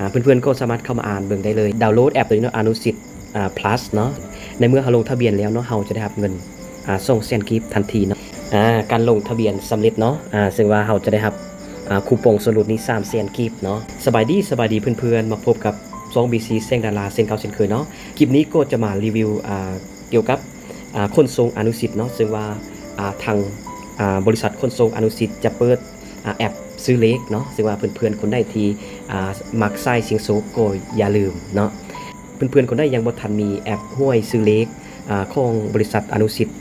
เพื่อนๆก็สามารถเข้ามาอ่านเบิ่งได้เลยดาวน์โหลดแอปตัวนี้เนาะอนุสิทธิ์plus เนาะในเมื่อเราลงทะเบียนแล้วเนาะเราจะได้รับเงินส่งแสนกีบทันทีเนาะการลงทะเบียนสำเร็จเนาะซึ่งว่าเราจะได้รับคูปองส่วนลดนี้3แสนกีบเนาะสบายดีเพื่อนๆมาพบกับ2BC เสียงดาราเส้นเก่าเส้นเคยเนาะคลิปนี้ก็จะมารีวิวเกี่ยวกับขนส่งอนุสิทธิ์เนาะซึ่งว่าทางบริษัทขนส่งอนุสิทธิ์จะเปิดแอปซื้อเลขเนาะซึ่งว่าเพื่อนๆคนได้ที่มักใส่เสียงโซก็อย่าลืมเนาะเพื่อนๆคนได้ยังบ่ทันมีแอปห้วยซื้อเลขของบริษัทอนุสิทธิ์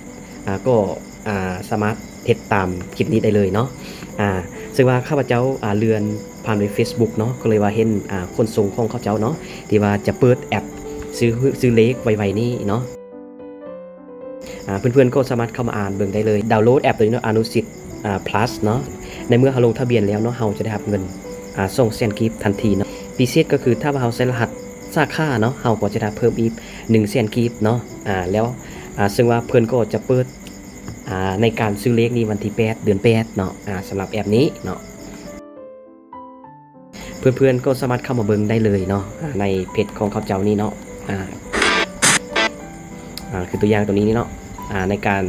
ก็สามารถติดตามคลิปนี้ได้เลยเนาะซึ่งว่าข้าพเจ้าเลื่อนผ่านไป Facebook เนาะก็เลยว่าเห็นคนส่งของข้าพเจ้าเนาะที่ว่าจะเปิดแอปซื้อเลขไวๆนี้เนาะเพื่อนๆก็สามารถเข้ามาอ่านเบิ่งได้เลยดาวน์โหลดแอปตัวนี้เนาะอนุสิทธิ์plus เนาะในเมื่อเราลงทะเบียนแล้วเนาะเราจะได้รับเงินส่งแสนกีบทันทีเนาะพิเศษก็คือถ้าว่าเราใส่รหัสสาขาเนาะเราก็จะได้เพิ่มอีก1แสนกีบเนาะแล้วซึ่งว่าเพื่อนก็จะเปิดในการซื้อเลขนี้วันที่8เดือน8เนาะสำหรับแอปนี้เนาะเพื่อนๆก็สามารถเข้ามาเบิ่งได้เลยเนาะในเพจของเขาเจ้านี้เนาะคือตัวอย่างตัวนี้เนาะในการ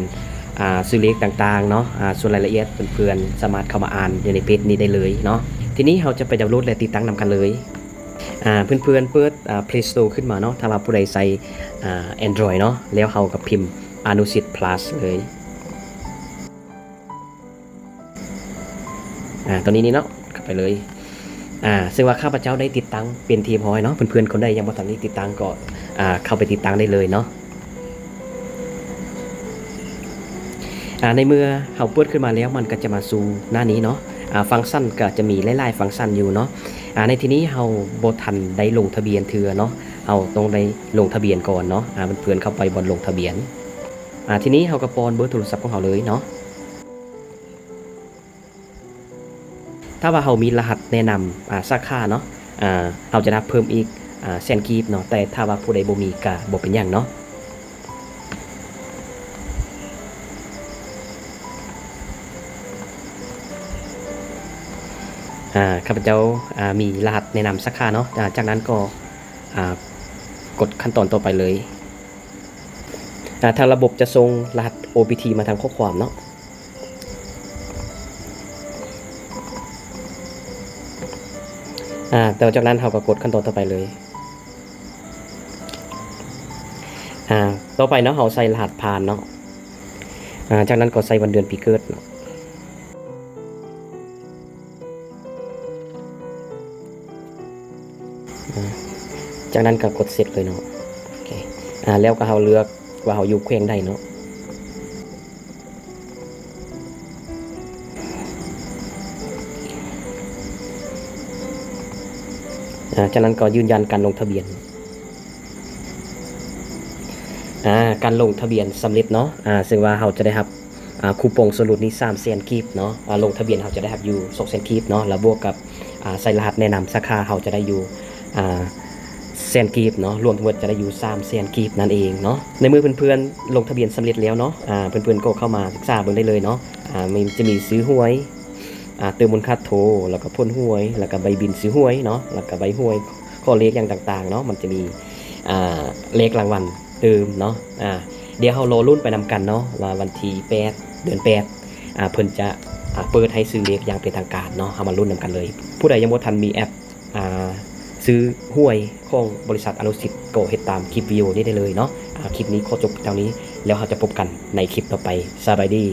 ซื้อเลขต่างๆเนาะส่วนรายละเอียดเพื่อนๆสามารถเข้ามาอ่านในเพจนี้ได้เลยเนาะทีนี้เราจะไปดาวน์โหลดและติดตั้งนำกันเลยเพื่อนๆเปิดPlay Store ขึ้นมาเนาะถ้าว่าผู้ใดใส่ Android เนาะแล้วเรากับพิมพ์อนุสิทธิ์ plus เลยตัวนี้นี่เนาะเข้าไปเลยซึ่งว่าข้าพเจ้าได้ติดตั้งเป็นทีมฮ้อยเนาะเพื่อนๆคนใดยังบ่ทันได้ติดตั้งก็เข้าไปติดตั้งได้เลยเนาะในเมื่อเราเปิดขึ้นมาแล้วมันก็จะมาสู่หน้านี้เนาะฟังก์ชันก็จะมีหลายๆฟังก์ชันอยู่เนาะในที่นี้เราบ่ทันได้ลงทะเบียนเทื่อเนาะเราต้องได้ลงทะเบียนก่อนเนาะเพื่อนๆเข้าไปบนลงทะเบียนทีนี้เราก็ป้อนเบอร์โทรศัพท์ของเราเลยเนาะถ้าว่าเรามีรหัสแนะนำสาขาเนาะเราจะได้เพิ่มอีกแสนกีบเนาะแต่ถ้าว่าผู้ใดบ่มีก็บ่เป็นหยังเนาะข้าพเจ้ามีรหัสแนะนำสาขาเนาะจากนั้นก็กดขั้นตอนต่อไปเลยทางระบบจะส่งรหัส OPT มาทางข้อความเนาะแต่จากนั้นเราก็กดขั้นตอนต่อไปเลยต่อไปเนาะเราใส่รหัสผ่านเนาะจากนั้นก็ใส่วันเดือนปีเกิดเนาะจากนั้นก็กดเสร็จเลยเนาะโอเคแล้วก็เราเลือกว่าเราอยู่แขวงใดเนาะจากนั้นก็ยืนยันการลงทะเบียนการลงทะเบียนสำเร็จเนาะซึ่งว่าเราจะได้รับคูปองส่วนลดนี้3แสนกีบเนาะลงทะเบียนเราจะได้รับอยู่2แสนกีบเนาะแล้วบวกกับใส่รหัสแนะนำสาขาเราจะได้อยู่แสนกีบเนาะรวมทั้งหมดจะได้อยู่3แสนกีบนั่นเองเนาะในมือเพื่อนๆลงทะเบียนสำเร็จแล้วเนาะเพื่อนๆก็เข้ามาศึกษาเบิ่งได้เลยเนาะมันจะมีซื้อหวยเติมมูลค่าโทรแล้วก็พ่นหวยแล้วก็ใบบินซื้อหวยเนาะแล้วก็ใบหวยข้อเลขอย่างต่างๆเนาะมันจะมีเลขรางวัลเติมเนาะเดี๋ยวเรารอรุ่นไปนำกันเนาะว่าวันที่8เดือน8เพิ่นจะเปิดให้ซื้อเลขอย่างเป็นทางการเนาะเอามารุ่นนำกันเลยผู้ใดยังบ่ทันมีแอปซื้อหวยของบริษัทอนุสิทธิ์ก็เฮ็ดตามคลิปวิดีโอนี้ได้เลยเนาะคลิปนี้ขอจบเท่านี้แล้วเราจะพบกันในคลิปต่อไปสบายดี